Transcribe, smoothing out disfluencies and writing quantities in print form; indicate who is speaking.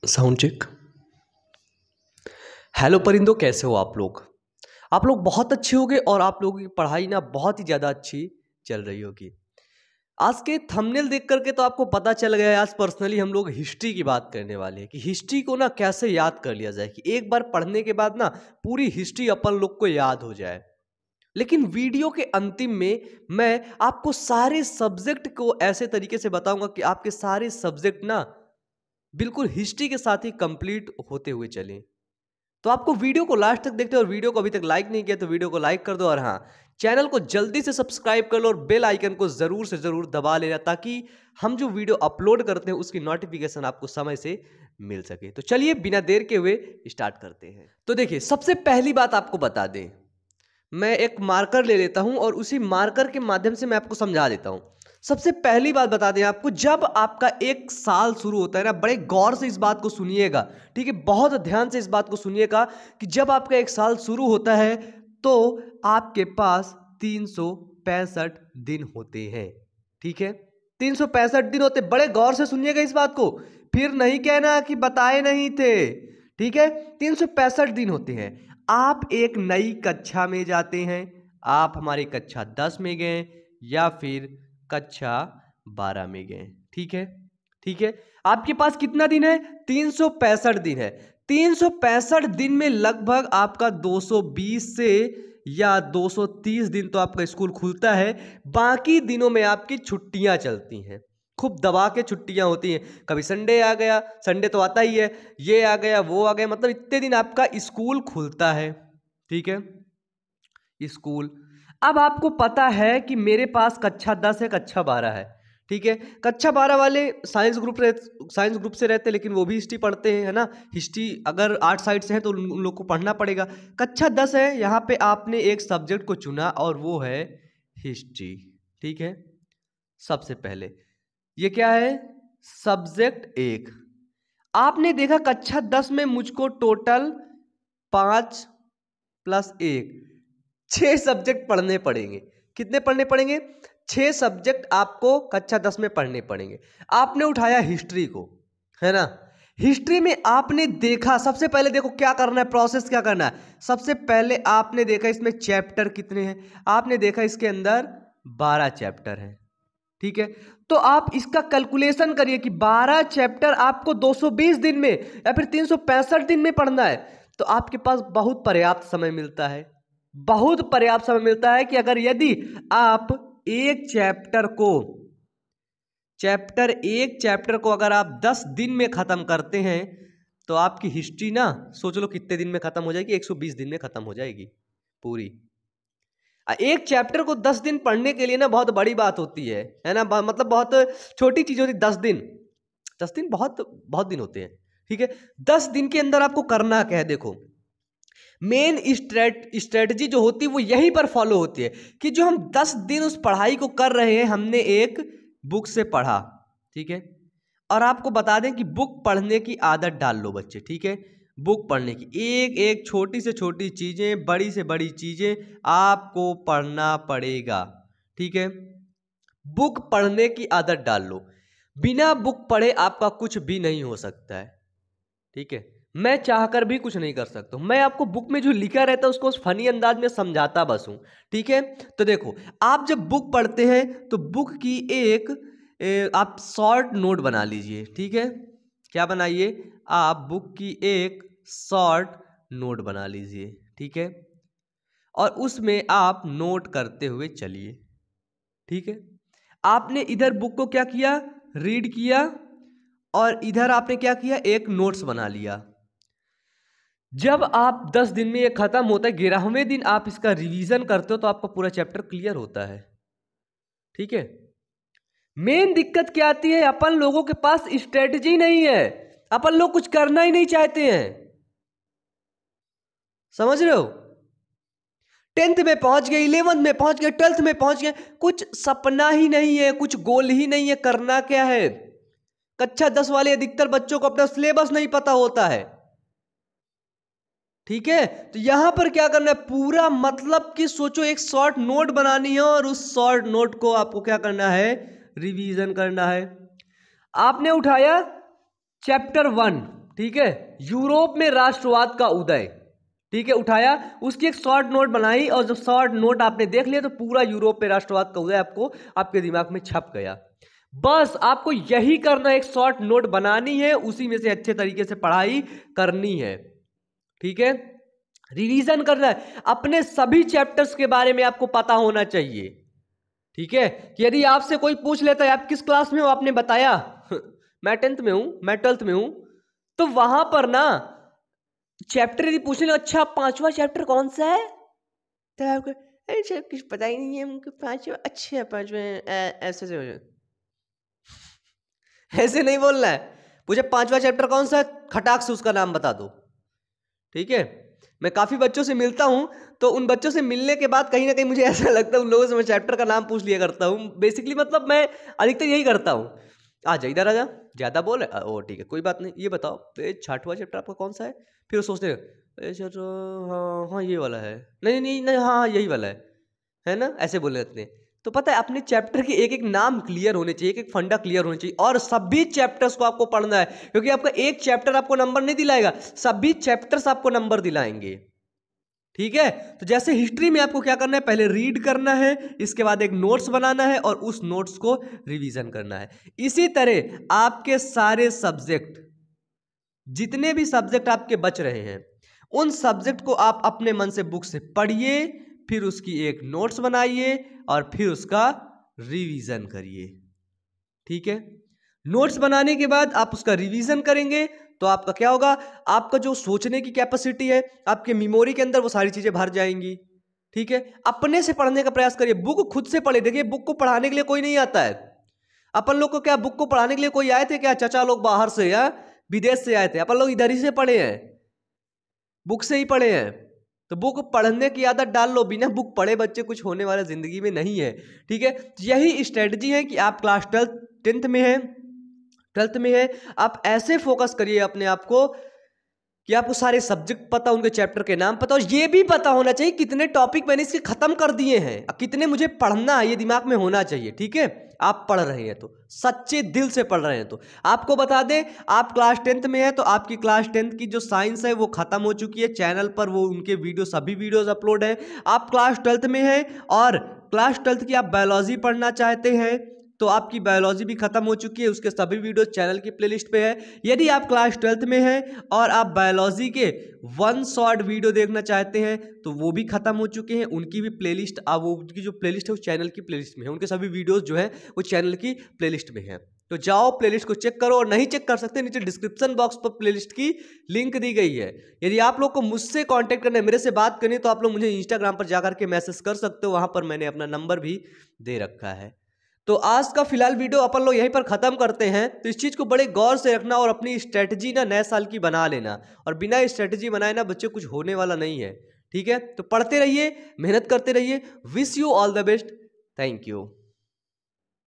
Speaker 1: Sound check. Hello परिंदों, कैसे हो आप लोग? आप लोग बहुत अच्छे होगे और आप लोगों की पढ़ाई ना बहुत ही ज़्यादा अच्छी चल रही होगी। आज के थंबनेल देख करके तो आपको पता चल गया है, आज पर्सनली हम लोग हिस्ट्री की बात करने वाले हैं कि हिस्ट्री को ना कैसे याद कर लिया जाए कि एक बार पढ़ने के बाद ना पूरी हिस्ट्री अपन लोग को याद हो जाए। लेकिन वीडियो के अंतिम में मैं आपको सारे सब्जेक्ट को ऐसे तरीके से बताऊंगा कि आपके सारे सब्जेक्ट ना बिल्कुल हिस्ट्री के साथ ही कंप्लीट होते हुए चलें। तो आपको वीडियो को लास्ट तक देखते हो और वीडियो को अभी तक लाइक नहीं किया तो वीडियो को लाइक कर दो और हाँ, चैनल को जल्दी से सब्सक्राइब कर लो और बेल आइकन को जरूर से जरूर दबा लेना ताकि हम जो वीडियो अपलोड करते हैं उसकी नोटिफिकेशन आपको समय से मिल सके। तो चलिए बिना देर के हुए स्टार्ट करते हैं। तो देखिए, सबसे पहली बात आपको बता दें, मैं एक मार्कर ले लेता हूं और उसी मार्कर के माध्यम से मैं आपको समझा देता हूं। सबसे पहली बात बता दें आपको, जब आपका एक साल शुरू होता है ना, बड़े गौर से इस बात को सुनिएगा, ठीक है, बहुत ध्यान से इस बात को सुनिएगा कि जब आपका एक साल शुरू होता है तो आपके पास 365 दिन होते हैं। ठीक है, 365 दिन होते। बड़े गौर से सुनिएगा इस बात को, फिर नहीं कहना कि बताए नहीं थे। ठीक है, 365 दिन होते हैं। आप एक नई कक्षा में जाते हैं, आप हमारी कक्षा 10 में गए या फिर कक्षा 12 में गए। ठीक है, ठीक है, आपके पास कितना दिन है? 365 दिन है। 365 दिन में लगभग आपका 220 से या 230 दिन तो आपका स्कूल खुलता है, बाकी दिनों में आपकी छुट्टियां चलती हैं। खूब दबा के छुट्टियां होती हैं, कभी संडे आ गया, संडे तो आता ही है, ये आ गया वो आ गया, मतलब इतने दिन आपका स्कूल खुलता है। ठीक है, स्कूल। अब आपको पता है कि मेरे पास कक्षा 10 है, कक्षा 12 है। ठीक है, कक्षा 12 वाले साइंस ग्रुप से रहते हैं, लेकिन वो भी हिस्ट्री पढ़ते हैं, है ना। हिस्ट्री अगर आर्ट साइड से है तो उन लोग को पढ़ना पड़ेगा। कक्षा 10 है, यहाँ पे आपने एक सब्जेक्ट को चुना और वो है हिस्ट्री। ठीक है, सबसे पहले ये क्या है? सब्जेक्ट एक। आपने देखा कक्षा 10 में मुझको टोटल 5 + 1 6 सब्जेक्ट पढ़ने पड़ेंगे। कितने पढ़ने पड़ेंगे? 6 सब्जेक्ट आपको कक्षा 10 में पढ़ने पड़ेंगे। आपने उठाया हिस्ट्री को, है ना। हिस्ट्री में आपने देखा, सबसे पहले देखो क्या करना है, प्रोसेस क्या करना है। सबसे पहले आपने देखा इसमें चैप्टर कितने हैं। आपने देखा इसके अंदर 12 चैप्टर हैं। ठीक है, तो आप इसका कैलकुलेशन करिए कि 12 चैप्टर आपको 220 दिन में या फिर 365 दिन में पढ़ना है, तो आपके पास बहुत पर्याप्त समय मिलता है। बहुत पर्याप्त समय मिलता है कि अगर यदि आप एक चैप्टर को अगर आप 10 दिन में खत्म करते हैं तो आपकी हिस्ट्री ना, सोच लो कितने दिन में खत्म हो जाएगी? 120 दिन में खत्म हो जाएगी पूरी। एक चैप्टर को 10 दिन पढ़ने के लिए ना बहुत बड़ी बात होती है ना, मतलब बहुत छोटी चीज होती है। 10 दिन, 10 दिन बहुत बहुत दिन होते हैं। ठीक है, 10 दिन के अंदर आपको करना क्या है? देखो, मेन स्ट्रेटजी जो होती है वो यहीं पर फॉलो होती है कि जो हम 10 दिन उस पढ़ाई को कर रहे हैं, हमने एक बुक से पढ़ा। ठीक है, और आपको बता दें कि बुक पढ़ने की आदत डाल लो बच्चे। ठीक है, बुक पढ़ने की एक एक छोटी से छोटी चीजें, बड़ी से बड़ी चीजें आपको पढ़ना पड़ेगा। ठीक है, बुक पढ़ने की आदत डाल लो। बिना बुक पढ़े आपका कुछ भी नहीं हो सकता है। ठीक है, मैं चाहकर भी कुछ नहीं कर सकता हूं। मैं आपको बुक में जो लिखा रहता है उसको उस फनी अंदाज में समझाता बस हूं। ठीक है, तो देखो, आप जब बुक पढ़ते हैं तो बुक की एक आप शॉर्ट नोट बना लीजिए। ठीक है, क्या बनाइए? आप बुक की एक शॉर्ट नोट बना लीजिए। ठीक है, और उसमें आप नोट करते हुए चलिए। ठीक है, आपने इधर बुक को क्या किया? रीड किया, और इधर आपने क्या किया? एक नोट्स बना लिया। जब आप 10 दिन में ये खत्म होता है, 11वें दिन आप इसका रिवीजन करते हो तो आपका पूरा चैप्टर क्लियर होता है। ठीक है, मेन दिक्कत क्या आती है? अपन लोगों के पास स्ट्रेटजी नहीं है, अपन लोग कुछ करना ही नहीं चाहते हैं। समझ रहे हो? 10th में पहुंच गए, 11th में पहुंच गए, 12th में पहुंच गए, कुछ सपना ही नहीं है, कुछ गोल ही नहीं है, करना क्या है। कक्षा 10 वाले अधिकतर बच्चों को अपना सिलेबस नहीं पता होता है। ठीक है, तो यहां पर क्या करना है? पूरा मतलब कि सोचो, एक शॉर्ट नोट बनानी है और उस शॉर्ट नोट को आपको क्या करना है? रिवीजन करना है। आपने उठाया चैप्टर 1, ठीक है, यूरोप में राष्ट्रवाद का उदय, ठीक है, उठाया, उसकी एक शॉर्ट नोट बनाई और जब शॉर्ट नोट आपने देख लिया तो पूरा यूरोप में राष्ट्रवाद का उदय आपको आपके दिमाग में छप गया। बस आपको यही करना, एक शॉर्ट नोट बनानी है, उसी में से अच्छे तरीके से पढ़ाई करनी है, ठीक है, रिवीजन करना है, अपने सभी चैप्टर्स के बारे में आपको पता होना चाहिए, ठीक है। कि यदि आपसे कोई पूछ लेता है आप किस क्लास में हो, आपने बताया मैं 10th में हूं, मैं 12th में हूं, तो वहां पर ना चैप्टर यदि पूछ ले, अच्छा 5वां चैप्टर कौन सा है, तो आपको अरे कुछ पता ही नहीं है हमको, 5वां, अच्छा 5वां, ऐसे से हो जाए, ऐसे नहीं बोलना है, मुझे 5वां चैप्टर कौन सा है, खटाक से उसका नाम बता दो, ठीक है। मैं काफी बच्चों से मिलता हूं, तो उन बच्चों से मिलने के बाद कहीं ना कहीं मुझे ऐसा लगता है उन लोगों से मैं चैप्टर का नाम पूछ लिया करता हूं, बेसिकली मतलब मैं अधिकतर यही करता हूं। आजा इधर आजा, ज्यादा बोल ओ ठीक है कोई बात नहीं, ये बताओ 6वां चैप्टर आपका कौन सा है, फिर वो सोचते हैं तो हाँ हाँ ये वाला है, नहीं नहीं नहीं हाँ यही वाला है ना, ऐसे बोलने लगते हैं। तो पता है अपने चैप्टर के एक एक नाम क्लियर होने चाहिए, एक एक फंडा क्लियर होने चाहिए, और सभी चैप्टर्स को आपको पढ़ना है, क्योंकि आपका एक चैप्टर आपको नंबर नहीं दिलाएगा, सभी चैप्टर्स आपको नंबर दिलाएंगे, ठीक है। तो जैसे हिस्ट्री में आपको क्या करना है, पहले रीड करना है, इसके बाद एक नोट्स बनाना है और उस नोट्स को रिवीजन करना है। इसी तरह आपके सारे सब्जेक्ट, जितने भी सब्जेक्ट आपके बच रहे हैं, उन सब्जेक्ट को आप अपने मन से बुक से पढ़िए, फिर उसकी एक नोट्स बनाइए और फिर उसका रिवीजन करिए, ठीक है। नोट्स बनाने के बाद आप उसका रिवीजन करेंगे तो आपका क्या होगा, आपका जो सोचने की कैपेसिटी है, आपके मेमोरी के अंदर वो सारी चीजें भर जाएंगी, ठीक है। अपने से पढ़ने का प्रयास करिए, बुक खुद से पढ़े, देखिए बुक को पढ़ाने के लिए कोई नहीं आता है, अपन लोग को क्या बुक को पढ़ाने के लिए कोई आए थे क्या, चाचा लोग बाहर से या विदेश से आए थे, अपन लोग इधर ही से पढ़े हैं, बुक से ही पढ़े हैं। तो बुक पढ़ने की आदत डाल लो, बिना बुक पढ़े बच्चे कुछ होने वाला जिंदगी में नहीं है, ठीक है। यही स्ट्रेटजी है कि आप क्लास 10th में है, 12th में है, आप ऐसे फोकस करिए अपने आप को कि आपको सारे सब्जेक्ट पता, उनके चैप्टर के नाम पता, और ये भी पता होना चाहिए कितने टॉपिक मैंने इसके खत्म कर दिए हैं, कितने मुझे पढ़ना है, ये दिमाग में होना चाहिए, ठीक है। आप पढ़ रहे हैं तो सच्चे दिल से पढ़ रहे हैं तो आपको बता दें, आप क्लास 10th में है तो आपकी क्लास 10th की जो साइंस है वो खत्म हो चुकी है, चैनल पर वो उनके वीडियो, सभी वीडियोस अपलोड है। आप क्लास 12th में है और क्लास 12th की आप बायोलॉजी पढ़ना चाहते हैं तो आपकी बायोलॉजी भी खत्म हो चुकी है, उसके सभी वीडियो चैनल की प्लेलिस्ट पे है। यदि आप क्लास 12th में हैं और आप बायोलॉजी के 1 शॉर्ट वीडियो देखना चाहते हैं तो वो भी खत्म हो चुके हैं, उनकी भी प्लेलिस्ट, अब वो उनकी जो प्लेलिस्ट है वो चैनल की प्लेलिस्ट में है, उनके सभी वीडियोस जो है वो चैनल की प्लेलिस्ट में है। तो जाओ प्लेलिस्ट को चेक करो, और नहीं चेक कर सकते नीचे डिस्क्रिप्शन बॉक्स पर प्लेलिस्ट की लिंक दी गई है। यदि आप लोग को मुझसे कांटेक्ट करना है, मेरे से बात करनी है, तो आप लोग मुझे इंस्टाग्राम पर जाकर के मैसेज कर सकते हो, वहां पर मैंने अपना नंबर भी दे रखा है। तो आज का फिलहाल वीडियो अपन लोग यहीं पर खत्म करते हैं। तो इस चीज को बड़े गौर से रखना और अपनी स्ट्रेटजी ना नए साल की बना लेना, और बिना स्ट्रेटजी बनाए ना बच्चे कुछ होने वाला नहीं है, ठीक है। तो पढ़ते रहिए, मेहनत करते रहिए, wish you all the best, thank you.